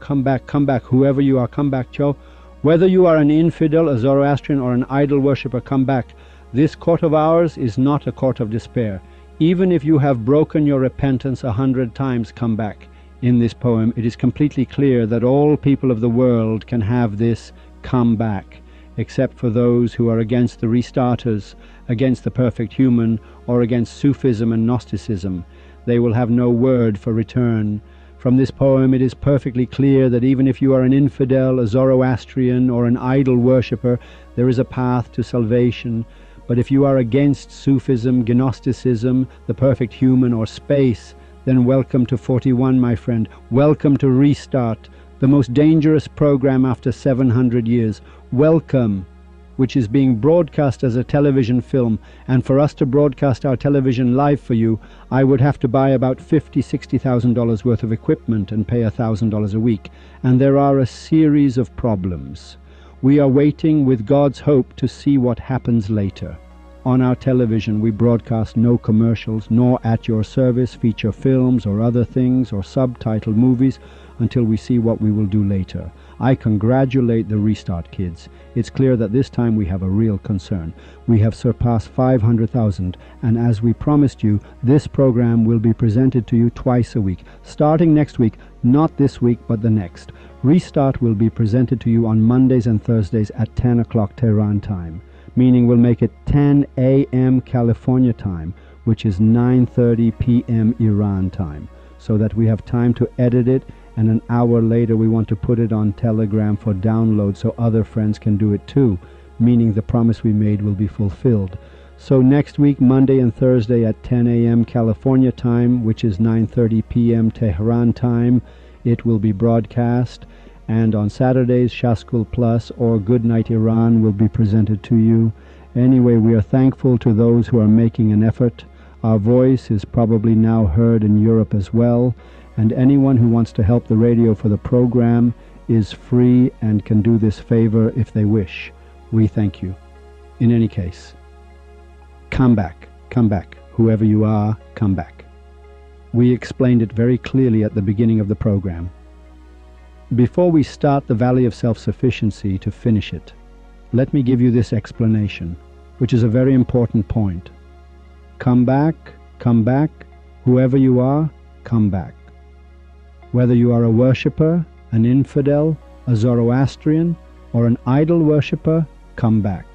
come back, whoever you are, come back, Joe. Whether you are an infidel, a Zoroastrian, or an idol worshipper, come back. This court of ours is not a court of despair. Even if you have broken your repentance 100 times, come back. In this poem, it is completely clear that all people of the world can have this come back, except for those who are against the restarters, against the perfect human, or against Sufism and Gnosticism. They will have no word for return. From this poem, it is perfectly clear that even if you are an infidel, a Zoroastrian, or an idol worshipper, there is a path to salvation. But if you are against Sufism, Gnosticism, the perfect human, or space, then welcome to 41, my friend. Welcome to Restart, the most dangerous program after 700 years. Welcome, which is being broadcast as a television film. And for us to broadcast our television live for you, I would have to buy about $50,000–$60,000 worth of equipment and pay $1,000 a week. And there are a series of problems. We are waiting with God's hope to see what happens later. On our television, we broadcast no commercials, nor at your service feature films or other things or subtitled movies until we see what we will do later. I congratulate the Restart kids. It's clear that this time we have a real concern. We have surpassed 500,000, and as we promised you, this program will be presented to you twice a week, starting next week, not this week but the next. Restart will be presented to you on Mondays and Thursdays at 10 o'clock Tehran time, meaning we'll make it 10 a.m. California time, which is 9:30 p.m. Iran time, so that we have time to edit it, and an hour later we want to put it on Telegram for download so other friends can do it too, meaning the promise we made will be fulfilled. So next week, Monday and Thursday at 10 a.m. California time, which is 9:30 p.m. Tehran time, it will be broadcast, and on Saturdays, Shaskul Plus or Good Night Iran will be presented to you. Anyway, we are thankful to those who are making an effort. Our voice is probably now heard in Europe as well, and anyone who wants to help the radio for the program is free and can do this favor if they wish. We thank you. In any case, come back, whoever you are, come back. We explained it very clearly at the beginning of the program. Before we start the Valley of Self-Sufficiency to finish it, let me give you this explanation, which is a very important point. Come back, whoever you are, come back. Whether you are a worshipper, an infidel, a Zoroastrian, or an idol worshipper, come back.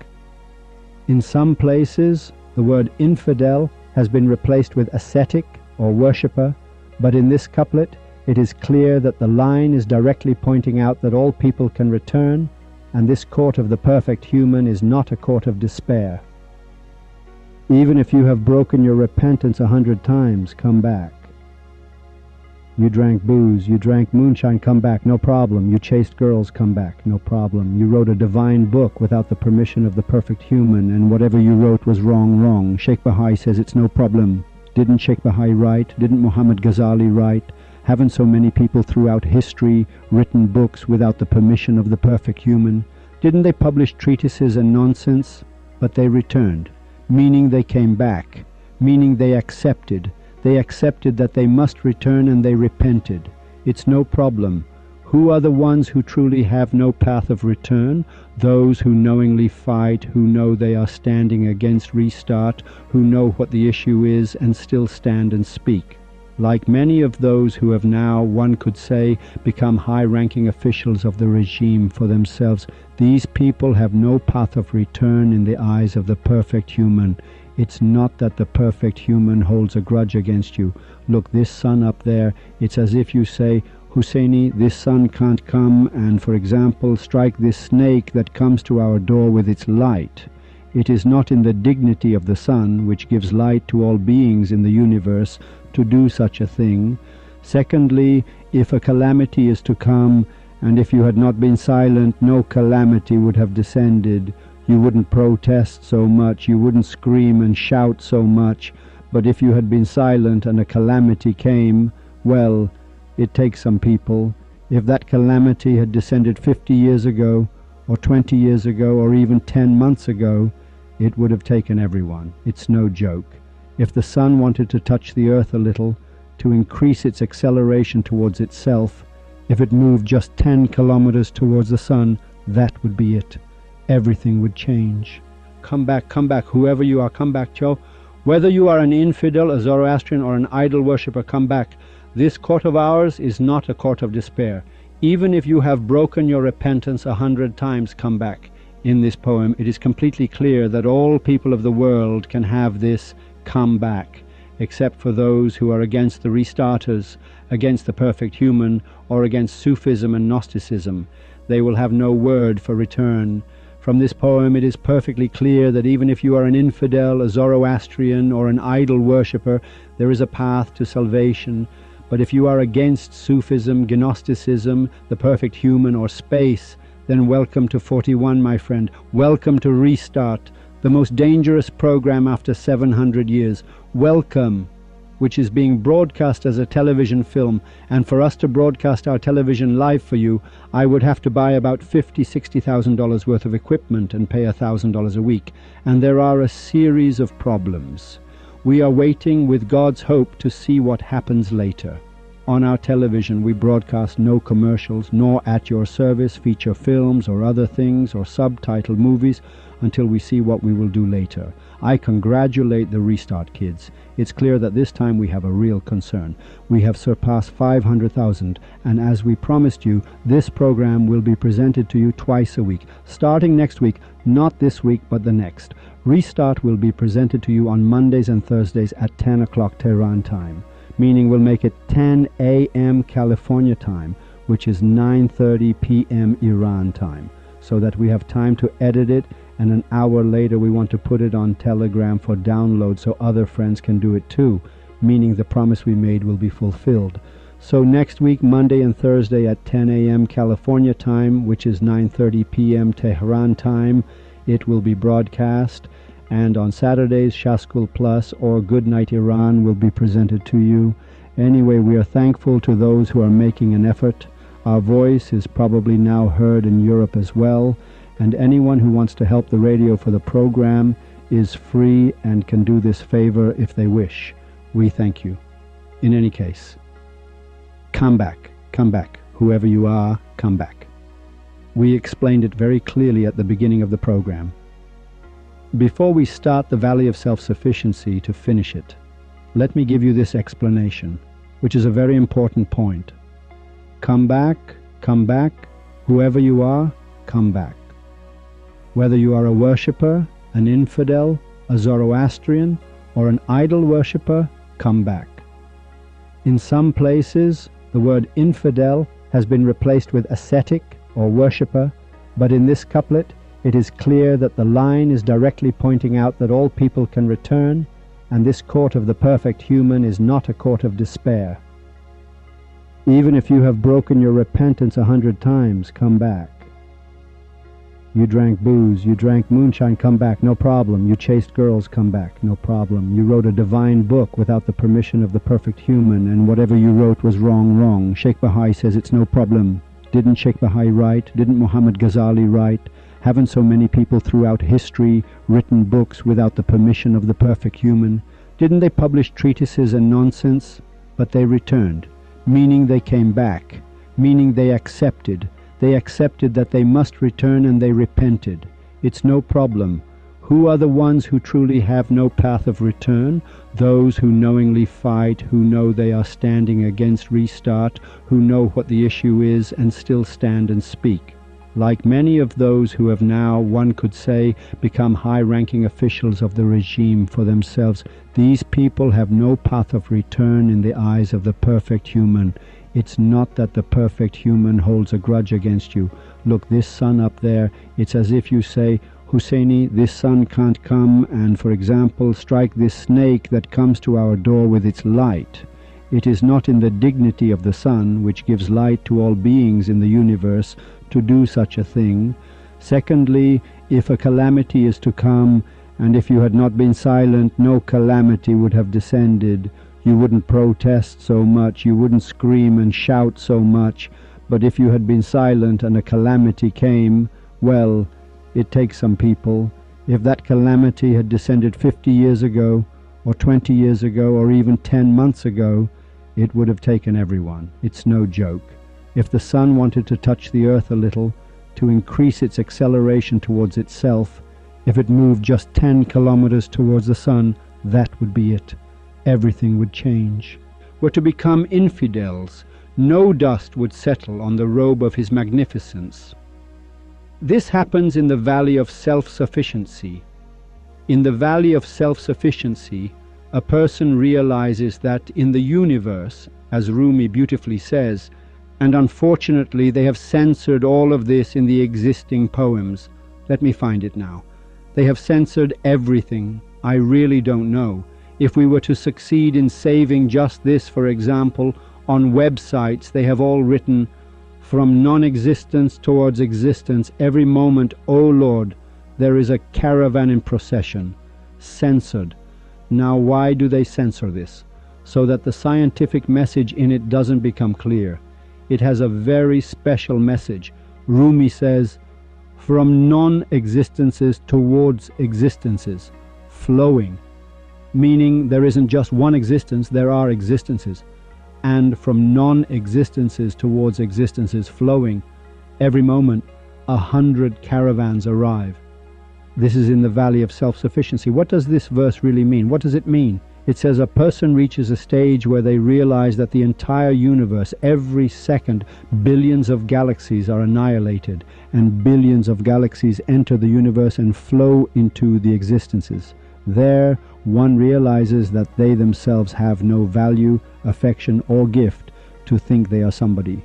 In some places, the word infidel has been replaced with ascetic or worshipper, but in this couplet, it is clear that the line is directly pointing out that all people can return, and this court of the perfect human is not a court of despair. Even if you have broken your repentance 100 times, come back. You drank booze, you drank moonshine, come back, no problem. You chased girls, come back, no problem. You wrote a divine book without the permission of the perfect human, and whatever you wrote was wrong. Sheikh Baha'i says it's no problem. Didn't Sheikh Baha'i write? Didn't Muhammad Ghazali write? Haven't so many people throughout history written books without the permission of the perfect human? Didn't they publish treatises and nonsense? But they returned, meaning they came back, meaning they accepted. They accepted that they must return, and they repented. It's no problem. Who are the ones who truly have no path of return? Those who knowingly fight, who know they are standing against Restart, who know what the issue is and still stand and speak. Like many of those who have now, one could say, become high-ranking officials of the regime for themselves, these people have no path of return in the eyes of the perfect human. It's not that the perfect human holds a grudge against you. Look, this sun up there, it's as if you say, Husseini, this sun can't come and, for example, strike this snake that comes to our door with its light. It is not in the dignity of the sun, which gives light to all beings in the universe, to do such a thing. Secondly, if a calamity is to come, and if you had not been silent, no calamity would have descended. You wouldn't protest so much, you wouldn't scream and shout so much. But if you had been silent and a calamity came, well, it takes some people. If that calamity had descended 50 years ago, or 20 years ago, or even 10 months ago, it would have taken everyone. It's no joke. If the sun wanted to touch the earth a little, to increase its acceleration towards itself, If it moved just 10 kilometers towards the sun, that would be it. Everything would change. Come back, whoever you are, come back, Joe. Whether you are an infidel, a Zoroastrian, or an idol worshipper, come back. This court of ours is not a court of despair. Even if you have broken your repentance 100 times, come back. In this poem, it is completely clear that all people of the world can have this come back, except for those who are against the restarters, against the perfect human, or against Sufism and Gnosticism. They will have no word for return. From this poem, it is perfectly clear that even if you are an infidel, a Zoroastrian, or an idol worshipper, there is a path to salvation. But if you are against Sufism, Gnosticism, the perfect human, or space, then welcome to 41, my friend. Welcome to Restart, the most dangerous program after 700 years. Welcome, which is being broadcast as a television film. And for us to broadcast our television live for you, I would have to buy about $50,000–$60,000 worth of equipment and pay $1,000 a week. And there are a series of problems. We are waiting with God's hope to see what happens later. On our television, we broadcast no commercials, nor at your service feature films or other things or subtitle movies until we see what we will do later. I congratulate the Restart kids. It's clear that this time we have a real concern. We have surpassed 500,000, and as we promised you, this program will be presented to you twice a week, starting next week, not this week but the next. Restart will be presented to you on Mondays and Thursdays at 10 o'clock Tehran time, meaning we'll make it 10 a.m. California time, which is 9:30 p.m. Iran time, so that we have time to edit it, and an hour later we want to put it on Telegram for download so other friends can do it too, meaning the promise we made will be fulfilled. So next week, Monday and Thursday at 10 a.m. California time, which is 9:30 p.m. Tehran time, it will be broadcast, and on Saturdays, Shaskul Plus or Good Night Iran will be presented to you. Anyway, we are thankful to those who are making an effort. Our voice is probably now heard in Europe as well, and anyone who wants to help the radio for the program is free and can do this favor if they wish. We thank you. In any case, come back, whoever you are, come back. We explained it very clearly at the beginning of the program. Before we start the Valley of Self-Sufficiency to finish it, let me give you this explanation, which is a very important point. Come back, whoever you are, come back. Whether you are a worshipper, an infidel, a Zoroastrian, or an idol worshipper, come back. In some places, the word infidel has been replaced with ascetic or worshipper, but in this couplet, it is clear that the line is directly pointing out that all people can return, and this court of the perfect human is not a court of despair. Even if you have broken your repentance 100 times, come back. You drank booze, you drank moonshine, come back, no problem. You chased girls, come back, no problem. You wrote a divine book without the permission of the perfect human, and whatever you wrote was wrong. Sheikh Baha'i says it's no problem. Didn't Sheikh Baha'i write? Didn't Muhammad Ghazali write? Haven't so many people throughout history written books without the permission of the perfect human? Didn't they publish treatises and nonsense? But they returned, meaning they came back, meaning they accepted. They accepted that they must return, and they repented. It's no problem. Who are the ones who truly have no path of return? Those who knowingly fight, who know they are standing against Restart, who know what the issue is and still stand and speak. Like many of those who have now, one could say, become high-ranking officials of the regime for themselves, these people have no path of return in the eyes of the perfect human. It's not that the perfect human holds a grudge against you. Look, this sun up there, it's as if you say, Husseini, this sun can't come and, for example, strike this snake that comes to our door with its light. It is not in the dignity of the sun, which gives light to all beings in the universe, to do such a thing. Secondly, if a calamity is to come, and if you had not been silent, no calamity would have descended. You wouldn't protest so much, you wouldn't scream and shout so much, but if you had been silent and a calamity came, well, it takes some people. If that calamity had descended 50 years ago, or 20 years ago, or even 10 months ago, it would have taken everyone. It's no joke. If the sun wanted to touch the earth a little, to increase its acceleration towards itself, if it moved just 10 kilometers towards the sun, that would be it. Everything would change. We're to become infidels. No dust would settle on the robe of his magnificence. This happens in the valley of self-sufficiency. In the valley of self-sufficiency, a person realizes that in the universe, as Rumi beautifully says, and unfortunately they have censored all of this in the existing poems. Let me find it now. They have censored everything. I really don't know. If we were to succeed in saving just this, for example, on websites they have all written, "From non-existence towards existence, every moment, O Lord, there is a caravan in procession." Censored. Now why do they censor this? So that the scientific message in it doesn't become clear. It has a very special message. Rumi says, "From non-existences towards existences," flowing, meaning there isn't just one existence, there are existences. And from non-existences towards existences flowing, every moment 100 caravans arrive. This is in the valley of self-sufficiency. What does this verse really mean? What does it mean? It says a person reaches a stage where they realize that the entire universe, every second, billions of galaxies are annihilated, and billions of galaxies enter the universe and flow into the existences. There, one realizes that they themselves have no value, affection, or gift to think they are somebody.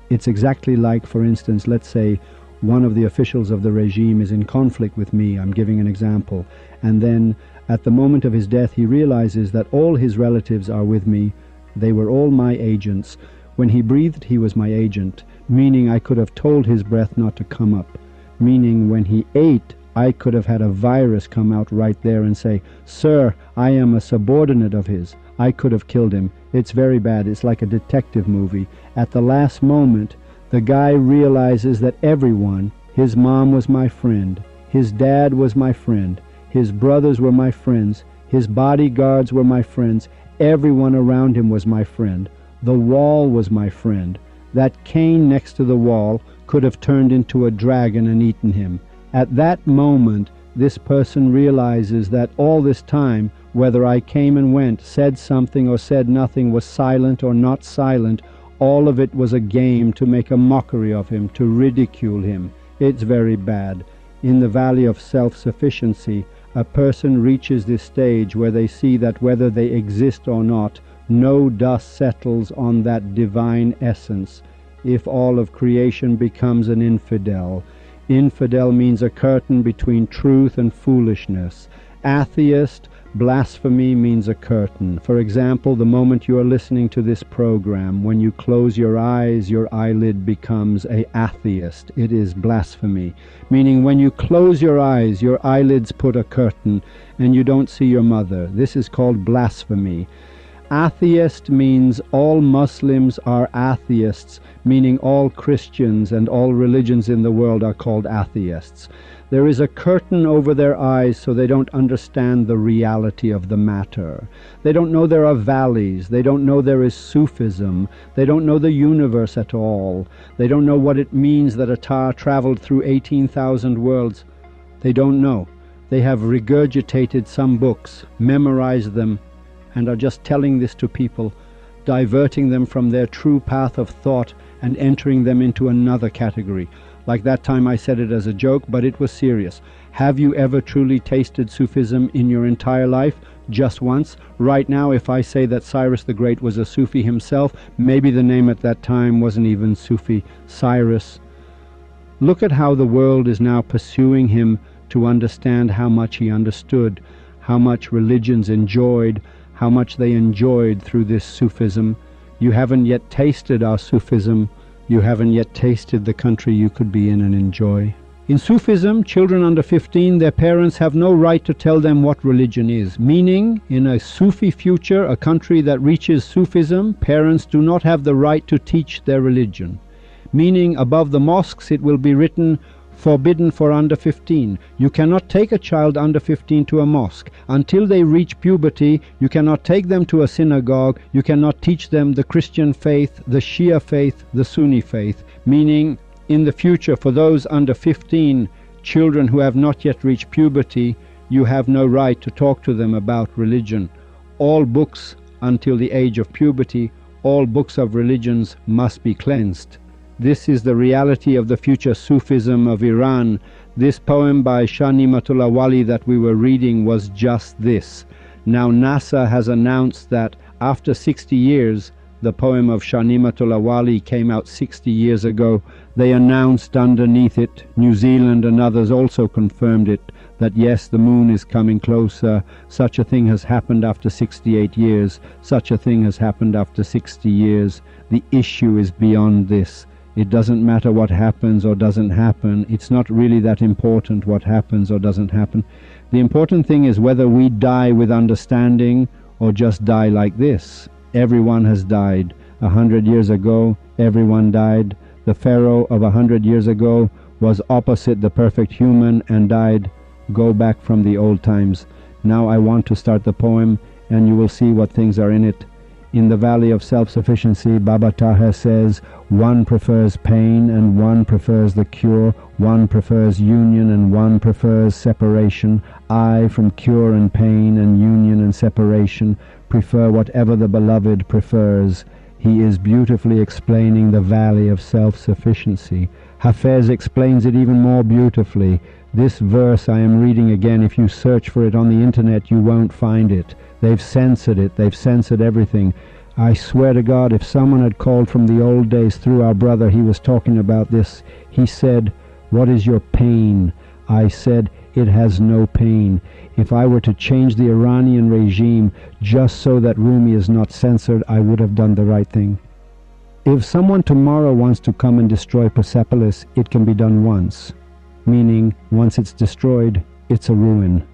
It's exactly like, for instance, let's say one of the officials of the regime is in conflict with me, I'm giving an example, and then at the moment of his death he realizes that all his relatives are with me, they were all my agents. When he breathed he was my agent, meaning I could have told his breath not to come up, meaning when he ate I could have had a virus come out right there and say, "Sir, I am a subordinate of his." I could have killed him. It's very bad. It's like a detective movie. At the last moment, the guy realizes that everyone, his mom was my friend, his dad was my friend, his brothers were my friends, his bodyguards were my friends, everyone around him was my friend. The wall was my friend. That cane next to the wall could have turned into a dragon and eaten him. At that moment, this person realizes that all this time, whether I came and went, said something or said nothing, was silent or not silent, all of it was a game to make a mockery of him, to ridicule him. It's very bad. In the valley of self-sufficiency, a person reaches this stage where they see that whether they exist or not, no dust settles on that divine essence. If all of creation becomes an infidel, infidel means a curtain between truth and foolishness. Atheist, blasphemy means a curtain. For example, the moment you are listening to this program, when you close your eyes, your eyelid becomes an atheist. It is blasphemy. Meaning when you close your eyes, your eyelids put a curtain and you don't see your mother. This is called blasphemy. Atheist means all Muslims are atheists, meaning all Christians and all religions in the world are called atheists. There is a curtain over their eyes so they don't understand the reality of the matter. They don't know there are valleys. They don't know there is Sufism. They don't know the universe at all. They don't know what it means that Attar traveled through 18,000 worlds. They don't know. They have regurgitated some books, memorized them, and are just telling this to people, diverting them from their true path of thought and entering them into another category. Like that time I said it as a joke, but it was serious. Have you ever truly tasted Sufism in your entire life? Just once? Right now, if I say that Cyrus the Great was a Sufi himself, maybe the name at that time wasn't even Sufi, Cyrus. Look at how the world is now pursuing him to understand how much he understood, how much religions enjoyed, how much they enjoyed through this Sufism. You haven't yet tasted our Sufism. You haven't yet tasted the country you could be in and enjoy. In Sufism, children under 15, their parents have no right to tell them what religion is. Meaning, in a Sufi future, a country that reaches Sufism, parents do not have the right to teach their religion. Meaning, above the mosques it will be written, forbidden for under 15. You cannot take a child under 15 to a mosque. Until they reach puberty, you cannot take them to a synagogue. You cannot teach them the Christian faith, the Shia faith, the Sunni faith. Meaning, in the future, for those under 15, children who have not yet reached puberty, you have no right to talk to them about religion. All books until the age of puberty, all books of religions must be cleansed. This is the reality of the future Sufism of Iran. This poem by Shah Ni'matullah Wali that we were reading was just this. Now NASA has announced that after 60 years, the poem of Shah Ni'matullah Wali came out 60 years ago. They announced underneath it, New Zealand and others also confirmed it, that yes, the moon is coming closer. Such a thing has happened after 68 years. Such a thing has happened after 60 years. The issue is beyond this. It doesn't matter what happens or doesn't happen. It's not really that important what happens or doesn't happen. The important thing is whether we die with understanding or just die like this. Everyone has died. 100 years ago, everyone died. The Pharaoh of 100 years ago was opposite the perfect human and died. Go back from the old times. Now I want to start the poem, and you will see what things are in it. In the Valley of Self-Sufficiency, Baba Taher says, one prefers pain and one prefers the cure, one prefers union and one prefers separation. I, from cure and pain and union and separation, prefer whatever the beloved prefers. He is beautifully explaining the Valley of Self-Sufficiency. Hafez explains it even more beautifully. This verse I am reading again, if you search for it on the internet, you won't find it. They've censored it. They've censored everything. I swear to God, if someone had called from the old days through our brother, he was talking about this. He said, what is your pain? I said, it has no pain. If I were to change the Iranian regime just so that Rumi is not censored, I would have done the right thing. If someone tomorrow wants to come and destroy Persepolis, it can be done once. Meaning, once it's destroyed, it's a ruin.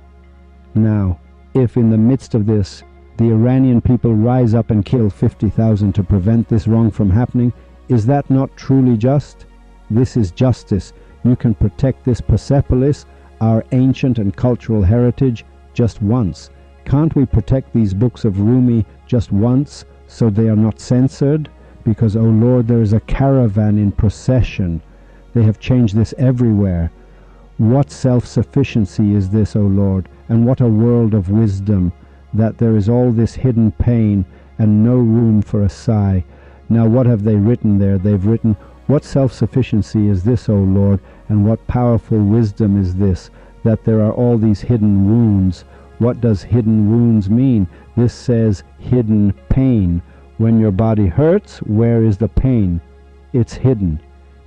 Now, if in the midst of this, the Iranian people rise up and kill 50,000 to prevent this wrong from happening, is that not truly just? This is justice. You can protect this Persepolis, our ancient and cultural heritage, just once. Can't we protect these books of Rumi just once so they are not censored? Because, oh Lord, there is a caravan in procession. They have changed this everywhere. What self-sufficiency is this, O Lord, and what a world of wisdom, that there is all this hidden pain and no room for a sigh. Now what have they written there? They've written, what self-sufficiency is this, O Lord, and what powerful wisdom is this, that there are all these hidden wounds. What does hidden wounds mean? This says hidden pain. When your body hurts, where is the pain? It's hidden.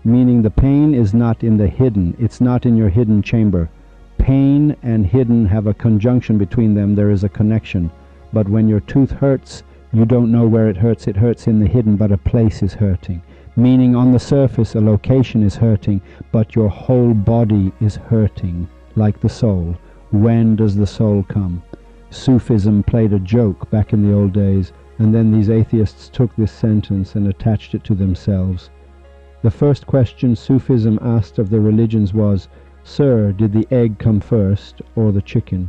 Meaning the pain is not in the hidden. It's not in your hidden chamber. Pain and hidden have a conjunction between them. There is a connection. But when your tooth hurts, you don't know where it hurts. It hurts in the hidden, but a place is hurting. Meaning on the surface, a location is hurting, but your whole body is hurting, like the soul. When does the soul come? Sufism played a joke back in the old days, and then these atheists took this sentence and attached it to themselves. The first question Sufism asked of the religions was, Sir, did the egg come first or the chicken?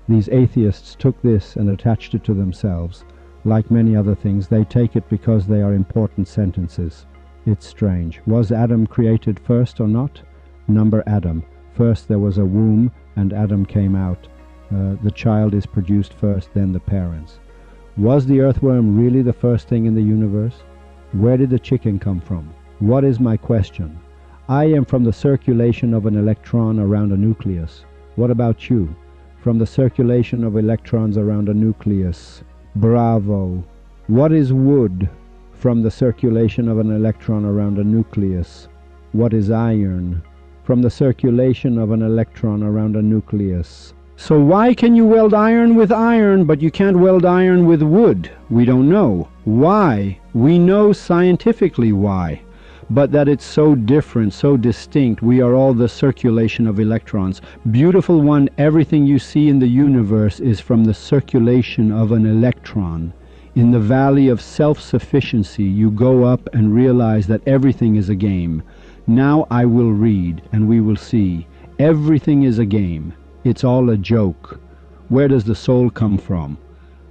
These atheists took this and attached it to themselves. Like many other things, they take it because they are important sentences. It's strange. Was Adam created first or not? Number Adam. First there was a womb and Adam came out. The child is produced first, then the parents. Was the earthworm really the first thing in the universe? Where did the chicken come from? What is my question? I am from the circulation of an electron around a nucleus. What about you? From the circulation of electrons around a nucleus. Bravo. What is wood? From the circulation of an electron around a nucleus. What is iron? From the circulation of an electron around a nucleus. So why can you weld iron with iron, but you can't weld iron with wood? We don't know. Why? We know scientifically why. But that it's so different, so distinct. We are all the circulation of electrons. Beautiful one, everything you see in the universe is from the circulation of an electron. In the valley of self-sufficiency, you go up and realize that everything is a game. Now I will read, and we will see. Everything is a game. It's all a joke. Where does the soul come from?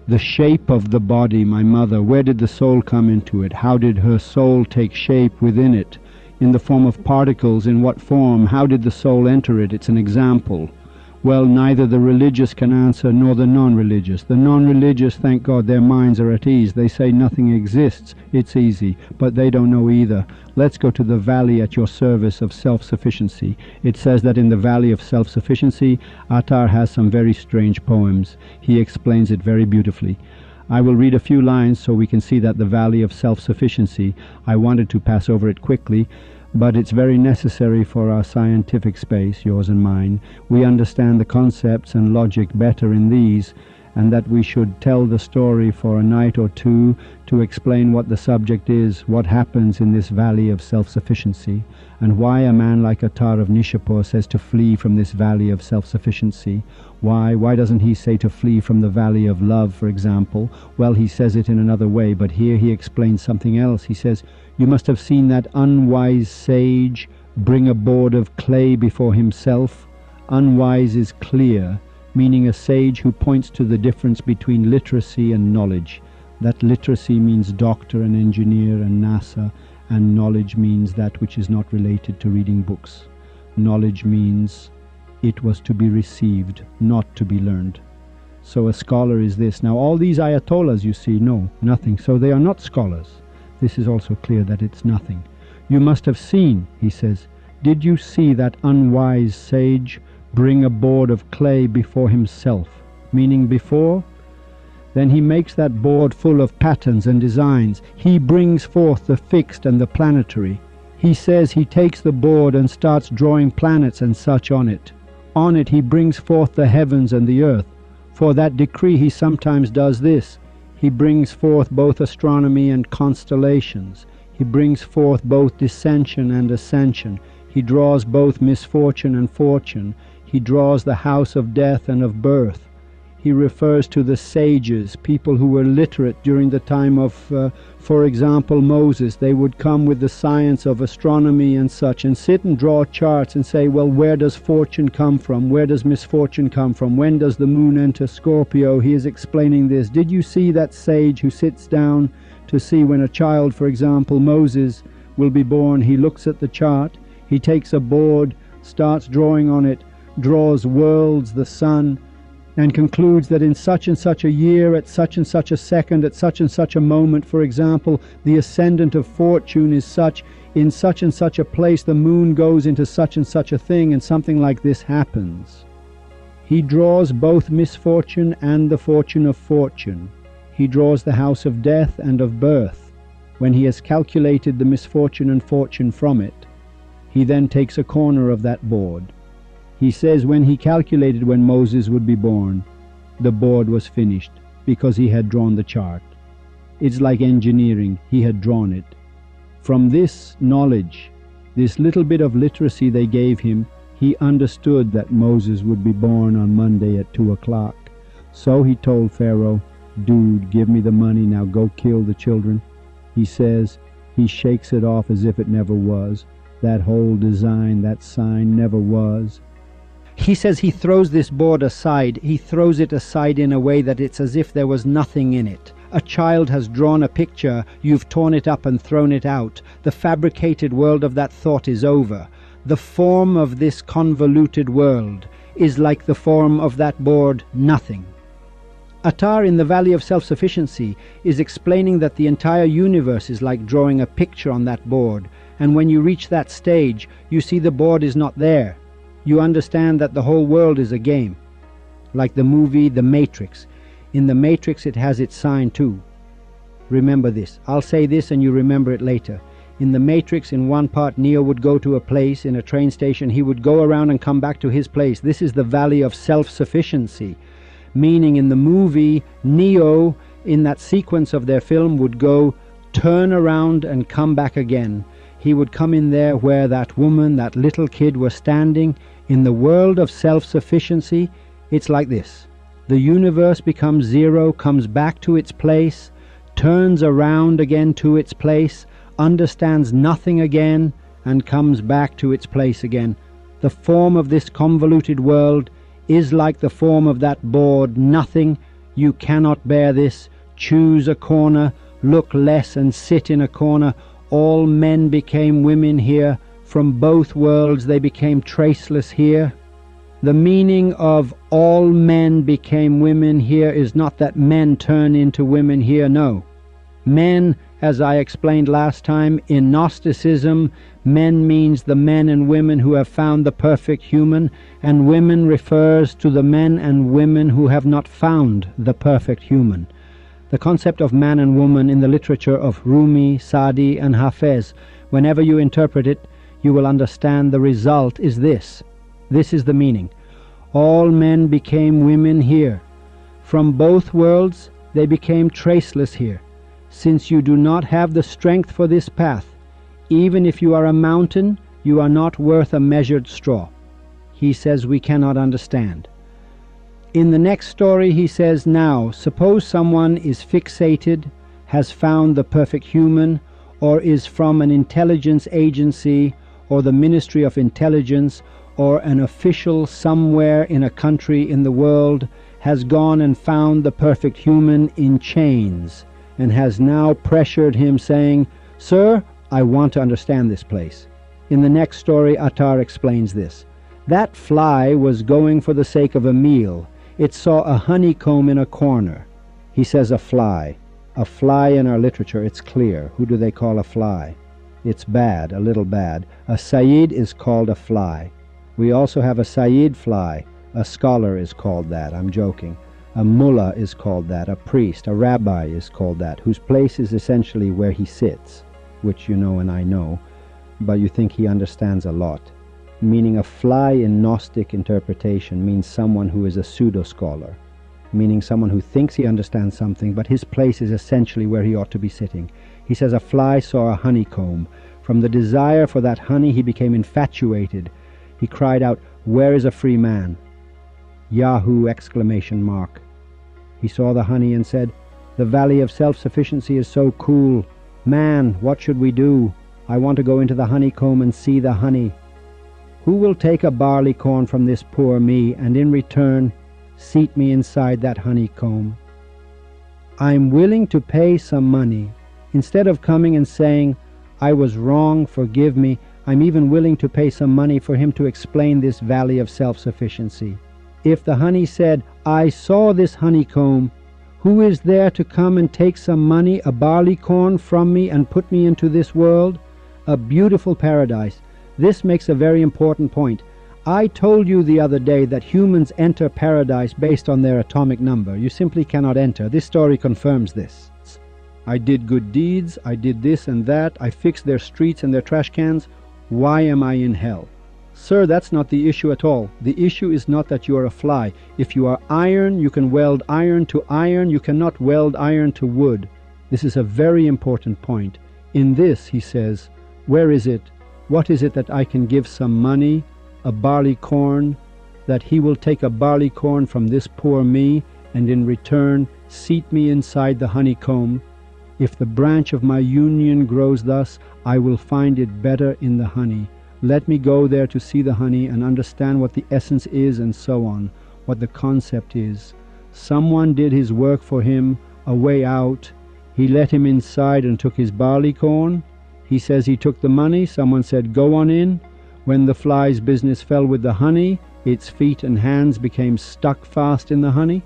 The shape of the body, my mother, where did the soul come into it? How did her soul take shape within it? In the form of particles, in what form? How did the soul enter it? It's an example. Well, neither the religious can answer nor the non-religious. The non-religious, thank God, their minds are at ease. They say nothing exists. It's easy, but they don't know either. Let's go to the valley at your service of self-sufficiency. It says that in the valley of self-sufficiency, Attar has some very strange poems. He explains it very beautifully. I will read a few lines so we can see that the valley of self-sufficiency, I wanted to pass over it quickly, but it's very necessary for our scientific space, yours and mine. We understand the concepts and logic better in these, and that we should tell the story for a night or two to explain what the subject is, what happens in this valley of self-sufficiency, and why a man like Attar of Nishapur says to flee from this valley of self-sufficiency. Why doesn't he say to flee from the valley of love, for example? Well, he says it in another way, but here he explains something else. He says, you must have seen that unwise sage bring a board of clay before himself. Unwise is clear, meaning a sage who points to the difference between literacy and knowledge. That literacy means doctor and engineer and NASA, and knowledge means that which is not related to reading books. Knowledge means it was to be received, not to be learned. So a scholar is this. Now all these ayatollahs you see, no, nothing. So they are not scholars. This is also clear that it's nothing. You must have seen, he says, did you see that unwise sage bring a board of clay before himself? Meaning before? Then he makes that board full of patterns and designs. He brings forth the fixed and the planetary. He says he takes the board and starts drawing planets and such on it. On it he brings forth the heavens and the earth. For that decree he sometimes does this. He brings forth both astronomy and constellations. He brings forth both dissension and ascension. He draws both misfortune and fortune. He draws the house of death and of birth. He refers to the sages, people who were literate during the time of, for example, Moses. They would come with the science of astronomy and such and sit and draw charts and say, well, where does fortune come from? Where does misfortune come from? When does the moon enter Scorpio? He is explaining this. Did you see that sage who sits down to see when a child, for example, Moses, will be born? He looks at the chart. He takes a board, starts drawing on it, draws worlds, the sun, and concludes that in such and such a year, at such and such a second, at such and such a moment, for example, the ascendant of fortune is such, in such and such a place the moon goes into such and such a thing, and something like this happens. He draws both misfortune and the fortune of fortune. He draws the house of death and of birth. When he has calculated the misfortune and fortune from it, he then takes a corner of that board. He says when he calculated when Moses would be born, the board was finished because he had drawn the chart. It's like engineering. He had drawn it. From this knowledge, this little bit of literacy they gave him, he understood that Moses would be born on Monday at 2 o'clock. So he told Pharaoh, dude, give me the money, now go kill the children. He says he shakes it off as if it never was. That whole design, that sign never was. He says he throws this board aside. He throws it aside in a way that it's as if there was nothing in it. A child has drawn a picture, you've torn it up and thrown it out. The fabricated world of that thought is over. The form of this convoluted world is like the form of that board, nothing. Attar in the Valley of Self-Sufficiency is explaining that the entire universe is like drawing a picture on that board, and when you reach that stage, you see the board is not there. You understand that the whole world is a game. Like the movie The Matrix. In The Matrix it has its sign too. Remember this. I'll say this and you remember it later. In The Matrix, in one part, Neo would go to a place, in a train station. He would go around and come back to his place. This is the Valley of Self-Sufficiency. Meaning in the movie, Neo, in that sequence of their film, would go, turn around and come back again. He would come in there where that woman, that little kid were standing. In the world of self-sufficiency, it's like this. The universe becomes zero, comes back to its place, turns around again to its place, understands nothing again, and comes back to its place again. The form of this convoluted world is like the form of that board. Nothing, you cannot bear this. Choose a corner, look less and sit in a corner. All men became women here. From both worlds they became traceless here. The meaning of all men became women here is not that men turn into women here, no. Men, as I explained last time, in Gnosticism, men means the men and women who have found the perfect human, and women refers to the men and women who have not found the perfect human. The concept of man and woman in the literature of Rumi, Sadi, and Hafez, whenever you interpret it, you will understand the result is this. This is the meaning. All men became women here. From both worlds they became traceless here. Since you do not have the strength for this path, even if you are a mountain, you are not worth a measured straw. He says we cannot understand. In the next story he says, now, suppose someone is fixated, has found the perfect human, or is from an intelligence agency, or the Ministry of Intelligence, or an official somewhere in a country in the world, has gone and found the perfect human in chains, and has now pressured him saying, sir, I want to understand this place. In the next story, Attar explains this. That fly was going for the sake of a meal. It saw a honeycomb in a corner. He says a fly. A fly in our literature, it's clear. Who do they call a fly? It's bad, a little bad. A Sayyid is called a fly. We also have a Sayyid fly. A scholar is called that. I'm joking. A mullah is called that. A priest, a rabbi is called that, whose place is essentially where he sits, which you know and I know, but you think he understands a lot. Meaning a fly in Gnostic interpretation means someone who is a pseudo-scholar, meaning someone who thinks he understands something, but his place is essentially where he ought to be sitting. He says a fly saw a honeycomb. From the desire for that honey he became infatuated. He cried out, where is a free man? Yahoo! Exclamation mark. He saw the honey and said, the valley of self-sufficiency is so cool. Man, what should we do? I want to go into the honeycomb and see the honey. Who will take a barley corn from this poor me, and in return seat me inside that honeycomb? I'm willing to pay some money. Instead of coming and saying, I was wrong, forgive me, I'm even willing to pay some money for him to explain this valley of self-sufficiency. If the honey said, I saw this honeycomb, who is there to come and take some money, a barley corn from me and put me into this world? A beautiful paradise. This makes a very important point. I told you the other day that humans enter paradise based on their atomic number. You simply cannot enter. This story confirms this. I did good deeds, I did this and that, I fixed their streets and their trash cans. Why am I in hell? Sir, that's not the issue at all. The issue is not that you are a fly. If you are iron, you can weld iron to iron. You cannot weld iron to wood. This is a very important point. In this, he says, where is it? What is it that I can give some money, a barley corn, that he will take a barley corn from this poor me, and in return seat me inside the honeycomb? If the branch of my union grows thus, I will find it better in the honey. Let me go there to see the honey and understand what the essence is and so on, what the concept is. Someone did his work for him, a way out. He let him inside and took his barley corn. He says he took the money. Someone said, go on in. When the fly's business fell with the honey, its feet and hands became stuck fast in the honey.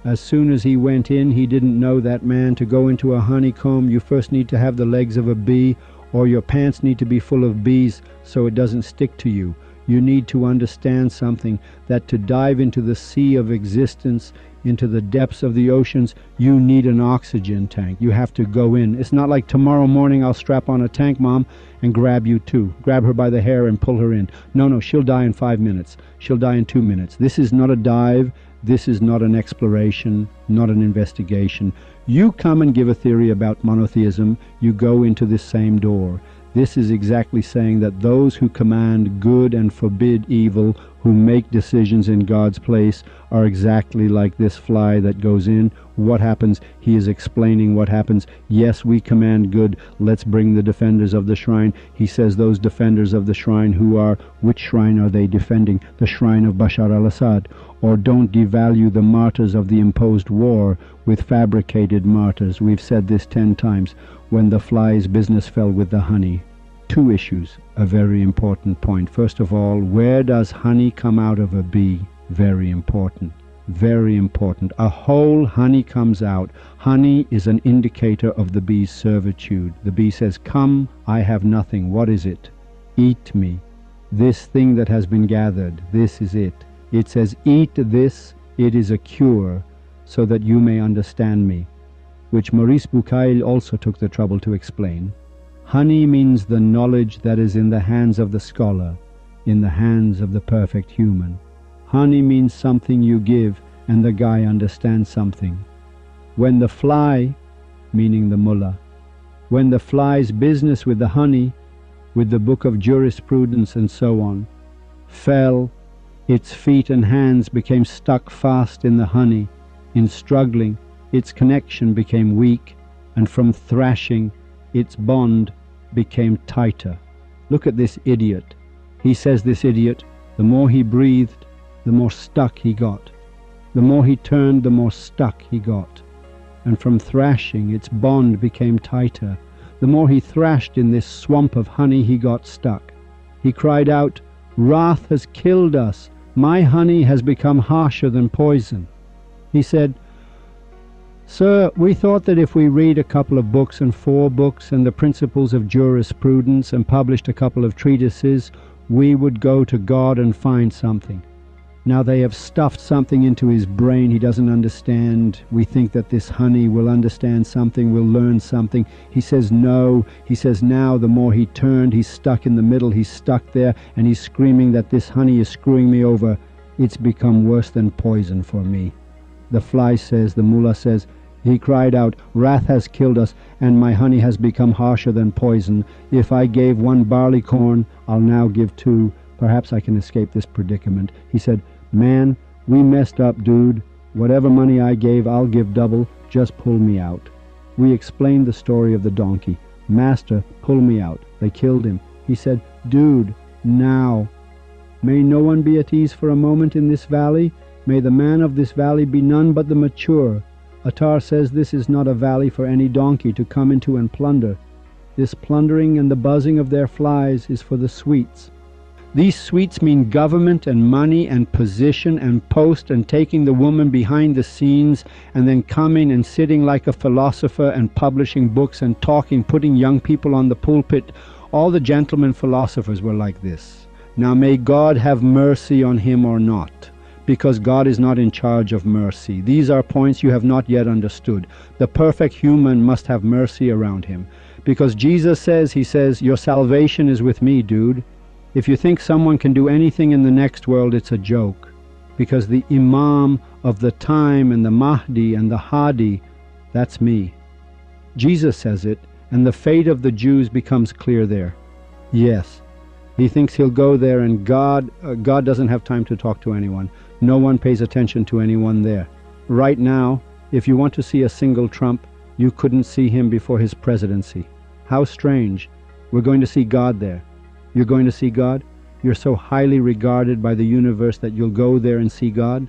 As soon as he went in, he didn't know that man. To go into a honeycomb, you first need to have the legs of a bee, or your pants need to be full of bees so it doesn't stick to you. You need to understand something, that to dive into the sea of existence, into the depths of the oceans, you need an oxygen tank. You have to go in. It's not like tomorrow morning I'll strap on a tank, Mom, and grab you too. Grab her by the hair and pull her in. No, she'll die in 5 minutes. She'll die in 2 minutes. This is not a dive. This is not an exploration, not an investigation. You come and give a theory about monotheism, you go into this same door. This is exactly saying that those who command good and forbid evil, who make decisions in God's place, are exactly like this fly that goes in. What happens? He is explaining what happens. Yes, we command good. Let's bring the defenders of the shrine. He says those defenders of the shrine who are, which shrine are they defending? The shrine of Bashar al-Assad. Or don't devalue the martyrs of the imposed war with fabricated martyrs. We've said this 10 times. When the fly's business fell with the honey. 2 issues, a very important point. First of all, where does honey come out of a bee? Very important. Very important. A whole honey comes out. Honey is an indicator of the bee's servitude. The bee says, come, I have nothing. What is it? Eat me. This thing that has been gathered, this is it. It says, eat this, it is a cure, so that you may understand me. Which Maurice Bucaille also took the trouble to explain. Honey means the knowledge that is in the hands of the scholar, in the hands of the perfect human. Honey means something you give and the guy understands something. When the fly, meaning the mullah, when the fly's business with the honey, with the book of jurisprudence and so on, fell, its feet and hands became stuck fast in the honey. In struggling, its connection became weak, and from thrashing, its bond became tighter. Look at this idiot. He says, this idiot, the more he breathed, the more stuck he got. The more he turned, the more stuck he got. And from thrashing, its bond became tighter. The more he thrashed in this swamp of honey, he got stuck. He cried out, wrath has killed us. My honey has become harsher than poison. He said, sir, we thought that if we read a couple of books and 4 books and the principles of jurisprudence and published a couple of treatises, we would go to God and find something. Now they have stuffed something into his brain he doesn't understand. We think that this honey will understand something, will learn something. He says no. He says now the more he turned, he's stuck in the middle, he's stuck there, and he's screaming that this honey is screwing me over. It's become worse than poison for me. The fly says, the mullah says, he cried out, wrath has killed us, and my honey has become harsher than poison. If I gave 1 barley corn, I'll now give 2. Perhaps I can escape this predicament. He said, man, we messed up, dude. Whatever money I gave, I'll give double. Just pull me out. We explained the story of the donkey. Master, pull me out. They killed him. He said, dude, now. May no one be at ease for a moment in this valley. May the man of this valley be none but the mature. Attar says this is not a valley for any donkey to come into and plunder. This plundering and the buzzing of their flies is for the sweets. These sweets mean government and money and position and post and taking the woman behind the scenes and then coming and sitting like a philosopher and publishing books and talking, putting young people on the pulpit. All the gentlemen philosophers were like this. Now may God have mercy on him or not, because God is not in charge of mercy. These are points you have not yet understood. The perfect human must have mercy around him, because Jesus says, he says, your salvation is with me, dude. If you think someone can do anything in the next world, it's a joke, because the Imam of the time and the Mahdi and the Hadi, that's me. Jesus says it, and the fate of the Jews becomes clear there. Yes, he thinks he'll go there, and God doesn't have time to talk to anyone. No one pays attention to anyone there. Right now, if you want to see a single Trump, you couldn't see him before his presidency. How strange. We're going to see God there. You're going to see God? You're so highly regarded by the universe that you'll go there and see God?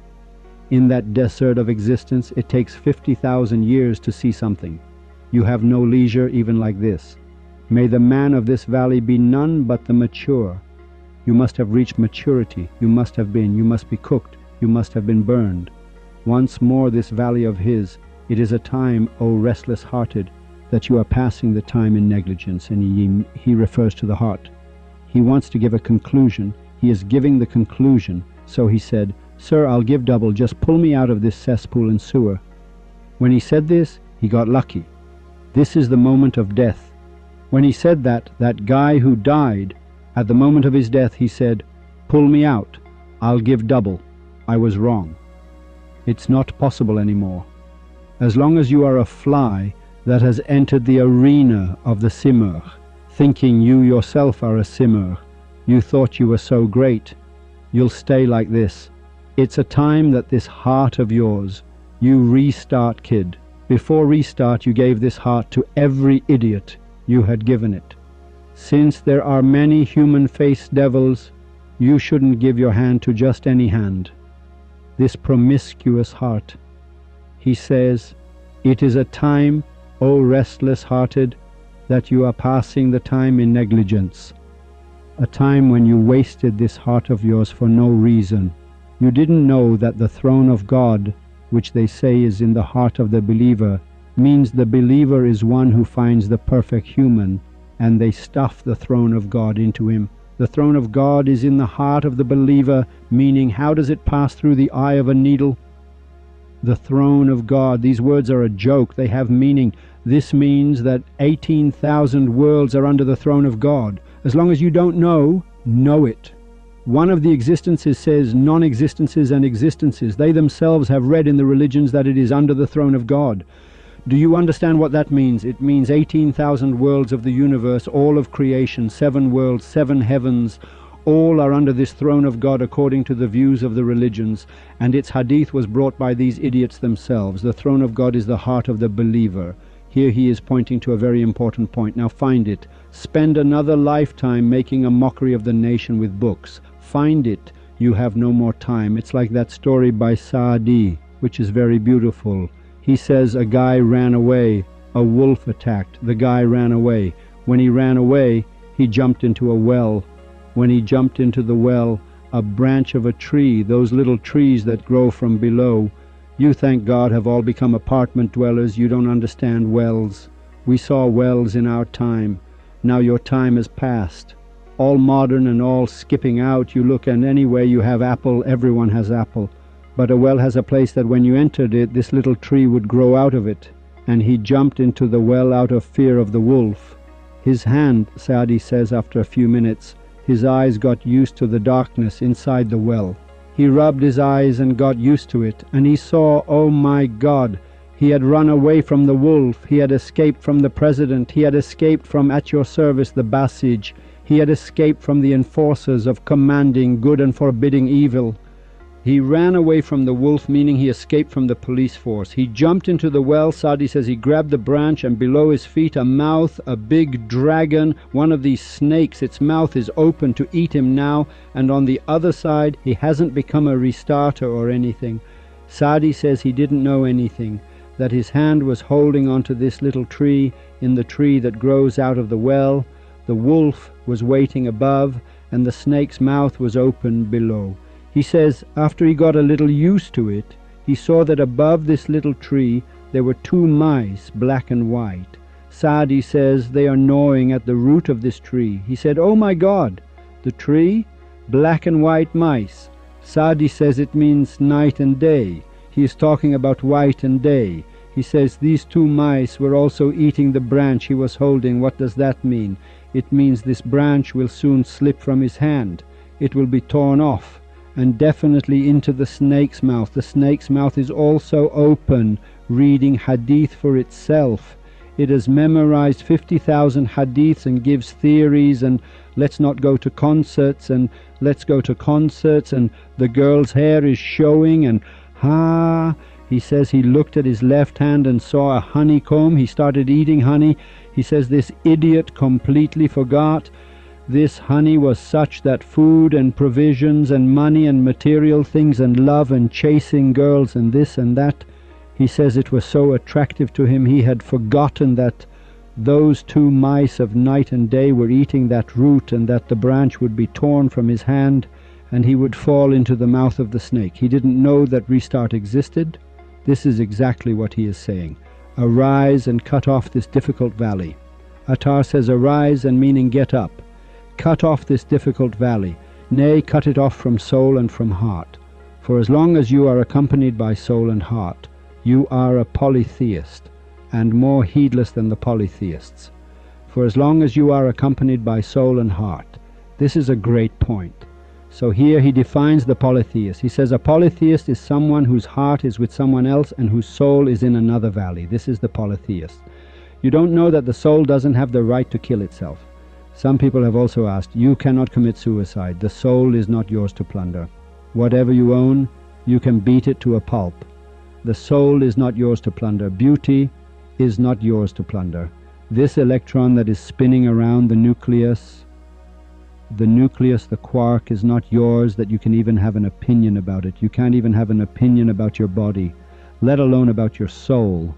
In that desert of existence, it takes 50,000 years to see something. You have no leisure even like this. May the man of this valley be none but the mature. You must have reached maturity. You must be cooked. You must have been burned. Once more this valley of his, it is a time, O restless-hearted, that you are passing the time in negligence, and he refers to the heart. He wants to give a conclusion. He is giving the conclusion. So he said, sir, I'll give double. Just pull me out of this cesspool and sewer. When he said this, he got lucky. This is the moment of death. When he said that guy who died, at the moment of his death, he said, pull me out. I'll give double. I was wrong. It's not possible anymore. As long as you are a fly that has entered the arena of the simur, thinking you yourself are a simmer. You thought you were so great. You'll stay like this. It's a time that this heart of yours, you restart, kid. Before restart, you gave this heart to every idiot you had given it. Since there are many human-faced devils, you shouldn't give your hand to just any hand. This promiscuous heart. He says, it is a time, O restless-hearted, that you are passing the time in negligence. A time when you wasted this heart of yours for no reason. You didn't know that the throne of God, which they say is in the heart of the believer, means the believer is one who finds the perfect human, and they stuff the throne of God into him. The throne of God is in the heart of the believer, meaning how does it pass through the eye of a needle? The throne of God. These words are a joke. They have meaning. This means that 18,000 worlds are under the throne of God. As long as you don't know it. One of the existences says non-existences and existences. They themselves have read in the religions that it is under the throne of God. Do you understand what that means? It means 18,000 worlds of the universe, all of creation, 7 worlds, 7 heavens, all are under this throne of God according to the views of the religions, and its hadith was brought by these idiots themselves. The throne of God is the heart of the believer. Here he is pointing to a very important point. Now find it. Spend another lifetime making a mockery of the nation with books. Find it. You have no more time. It's like that story by Saadi, which is very beautiful. He says a guy ran away, a wolf attacked, the guy ran away. When he ran away, he jumped into a well. When he jumped into the well, a branch of a tree, those little trees that grow from below, you, thank God, have all become apartment dwellers. You don't understand wells. We saw wells in our time. Now your time has passed. All modern and all skipping out, you look and anyway you have apple, everyone has apple. But a well has a place that when you entered it, this little tree would grow out of it. And he jumped into the well out of fear of the wolf. His hand, Saadi says after a few minutes, his eyes got used to the darkness inside the well. He rubbed his eyes and got used to it, and he saw, oh my God, he had run away from the wolf, he had escaped from the president, he had escaped from at your service the Basij, he had escaped from the enforcers of commanding good and forbidding evil. He ran away from the wolf, meaning he escaped from the police force. He jumped into the well. Saadi says he grabbed the branch, and below his feet a mouth, a big dragon, one of these snakes. Its mouth is open to eat him now, and on the other side he hasn't become a restarter or anything. Saadi says he didn't know anything, that his hand was holding onto this little tree, in the tree that grows out of the well. The wolf was waiting above, and the snake's mouth was open below. He says after he got a little used to it, he saw that above this little tree there were 2 mice, black and white. Saadi says they are gnawing at the root of this tree. He said, oh my God, the tree? Black and white mice. Saadi says it means night and day. He is talking about white and day. He says these 2 mice were also eating the branch he was holding. What does that mean? It means this branch will soon slip from his hand. It will be torn off, and definitely into the snake's mouth. The snake's mouth is also open, reading hadith for itself. It has memorized 50,000 hadiths and gives theories, and let's not go to concerts, and let's go to concerts, and the girl's hair is showing, and he says he looked at his left hand and saw a honeycomb. He started eating honey. He says this idiot completely forgot. This honey was such that food and provisions and money and material things and love and chasing girls and this and that, he says it was so attractive to him he had forgotten that those 2 mice of night and day were eating that root, and that the branch would be torn from his hand and he would fall into the mouth of the snake. He didn't know that restart existed. This is exactly what he is saying. Arise and cut off this difficult valley. Attar says arise and meaning get up. Cut off this difficult valley, nay, cut it off from soul and from heart. For as long as you are accompanied by soul and heart, you are a polytheist, and more heedless than the polytheists. For as long as you are accompanied by soul and heart, this is a great point. So here he defines the polytheist. He says a polytheist is someone whose heart is with someone else and whose soul is in another valley. This is the polytheist. You don't know that the soul doesn't have the right to kill itself. Some people have also asked, you cannot commit suicide. The soul is not yours to plunder. Whatever you own, you can beat it to a pulp. The soul is not yours to plunder. Beauty is not yours to plunder. This electron that is spinning around the nucleus, the quark, is not yours that you can even have an opinion about it. You can't even have an opinion about your body, let alone about your soul.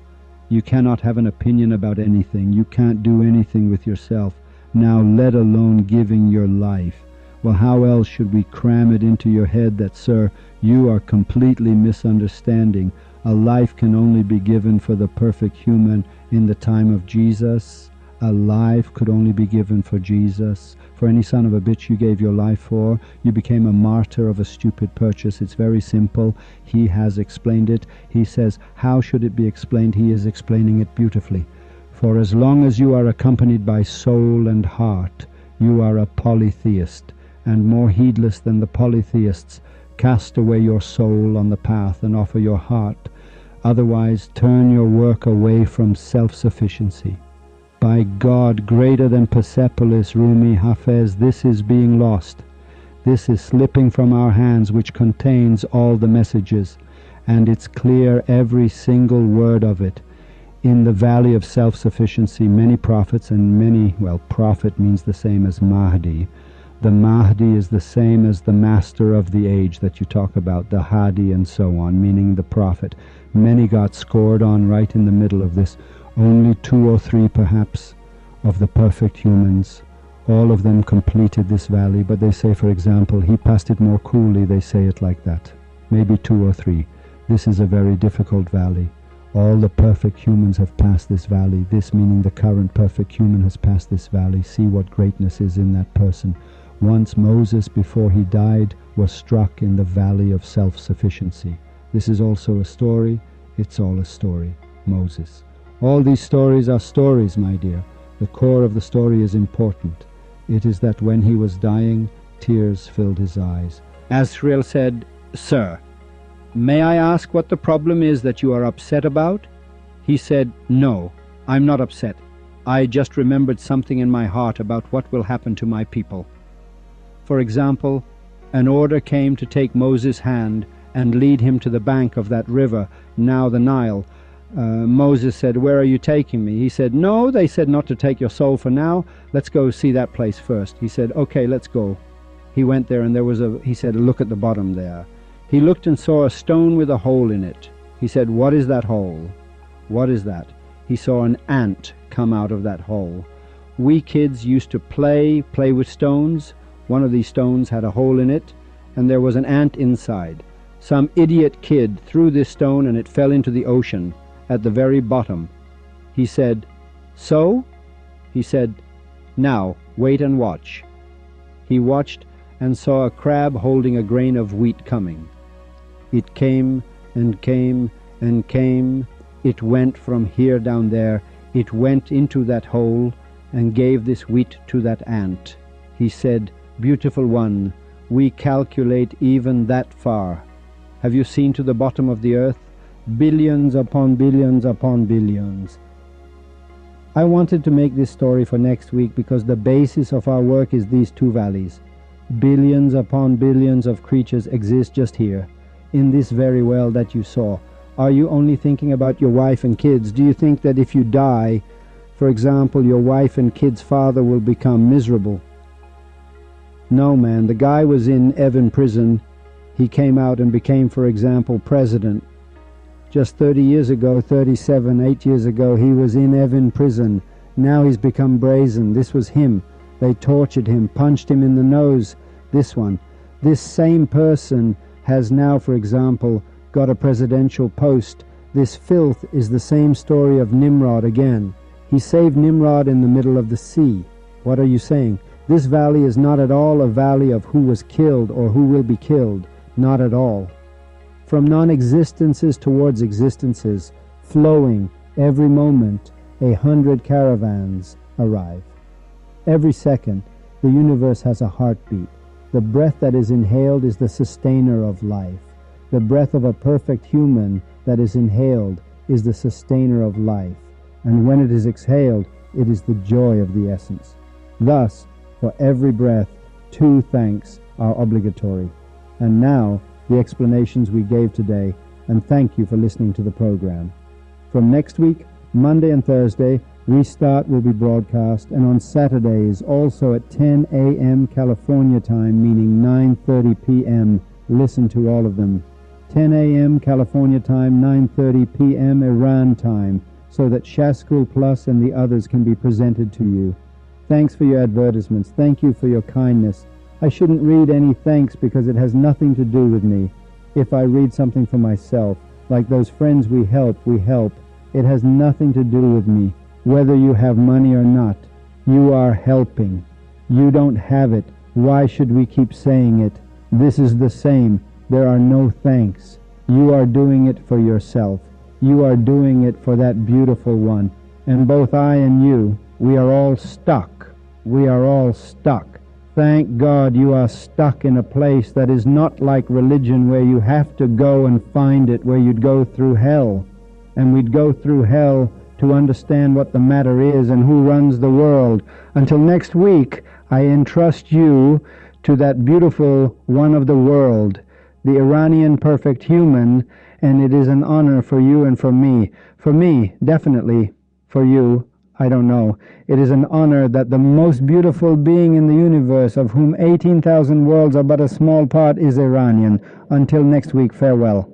You cannot have an opinion about anything. You can't do anything with yourself. Now, let alone giving your life. Well, how else should we cram it into your head that, sir, you are completely misunderstanding? A life can only be given for the perfect human in the time of Jesus. A life could only be given for Jesus. For any son of a bitch you gave your life for, you became a martyr of a stupid purchase. It's very simple. He has explained it. He says, how should it be explained? He is explaining it beautifully. For as long as you are accompanied by soul and heart, you are a polytheist, and more heedless than the polytheists, cast away your soul on the path and offer your heart. Otherwise, turn your work away from self-sufficiency. By God, greater than Persepolis, Rumi, Hafez, this is being lost. This is slipping from our hands, which contains all the messages, and it's clear, every single word of it. In the valley of self-sufficiency, many prophets and many, well, prophet means the same as Mahdi. The Mahdi is the same as the master of the age that you talk about, the Hadi and so on, meaning the prophet. Many got scored on right in the middle of this. Only 2 or 3 perhaps of the perfect humans. All of them completed this valley, but they say, for example, he passed it more coolly, they say it like that. Maybe 2 or 3. This is a very difficult valley. All the perfect humans have passed this valley. This meaning the current perfect human has passed this valley. See what greatness is in that person. Once Moses, before he died, was struck in the valley of self-sufficiency. This is also a story. It's all a story. Moses. All these stories are stories, my dear. The core of the story is important. It is that when he was dying, tears filled his eyes. Asriel said, Sir, may I ask what the problem is that you are upset about? He said, No, I'm not upset. I just remembered something in my heart about what will happen to my people. For example, an order came to take Moses' hand and lead him to the bank of that river, now the Nile. Moses said, Where are you taking me? He said, No, they said not to take your soul for now. Let's go see that place first. He said, Okay, let's go. He went there and he said, Look at the bottom there. He looked and saw a stone with a hole in it. He said, What is that hole? What is that? He saw an ant come out of that hole. We kids used to play with stones. One of these stones had a hole in it, and there was an ant inside. Some idiot kid threw this stone and it fell into the ocean at the very bottom. He said, So? He said, Now, wait and watch. He watched and saw a crab holding a grain of wheat coming. It came and came and came. It went from here down there. It went into that hole and gave this wheat to that ant. He said, Beautiful one, we calculate even that far. Have you seen to the bottom of the earth? Billions upon billions upon billions. I wanted to make this story for next week because the basis of our work is these 2 valleys. Billions upon billions of creatures exist just here, in this very well that you saw. Are you only thinking about your wife and kids? Do you think that if you die, for example, your wife and kids' father will become miserable? No, man, the guy was in Evin prison. He came out and became, for example, president. Just 30 years ago, 8 years ago, he was in Evin prison. Now he's become brazen. This was him. They tortured him, punched him in the nose. This one. This same person has now, for example, got a presidential post. This filth is the same story of Nimrod again. He saved Nimrod in the middle of the sea. What are you saying? This valley is not at all a valley of who was killed or who will be killed. Not at all. From non-existences towards existences, flowing every moment, 100 caravans arrive. Every second, the universe has a heartbeat. The breath that is inhaled is the sustainer of life. The breath of a perfect human that is inhaled is the sustainer of life. And when it is exhaled, it is the joy of the essence. Thus, For every breath, 2 thanks are obligatory. And now, the explanations we gave today, and thank you for listening to the program. From next week, Monday and Thursday, Restart will be broadcast, and on Saturdays, also at 10 a.m. California time, meaning 9:30 p.m., listen to all of them. 10 a.m. California time, 9:30 p.m. Iran time, so that Shaskul Plus and the others can be presented to you. Thanks for your advertisements. Thank you for your kindness. I shouldn't read any thanks because it has nothing to do with me. If I read something for myself, like those friends we help, it has nothing to do with me. Whether you have money or not, you are helping. You don't have it. Why should we keep saying it? This is the same. There are no thanks. You are doing it for yourself. You are doing it for that beautiful one. And both I and you, we are all stuck. We are all stuck. Thank God you are stuck in a place that is not like religion, where you have to go and find it, where you'd go through hell. And we'd go through hell to understand what the matter is and who runs the world. Until next week, I entrust you to that beautiful one of the world, the Iranian perfect human, and it is an honor for you and for me. For me, definitely. For you, I don't know. It is an honor that the most beautiful being in the universe, of whom 18,000 worlds are but a small part, is Iranian. Until next week, farewell.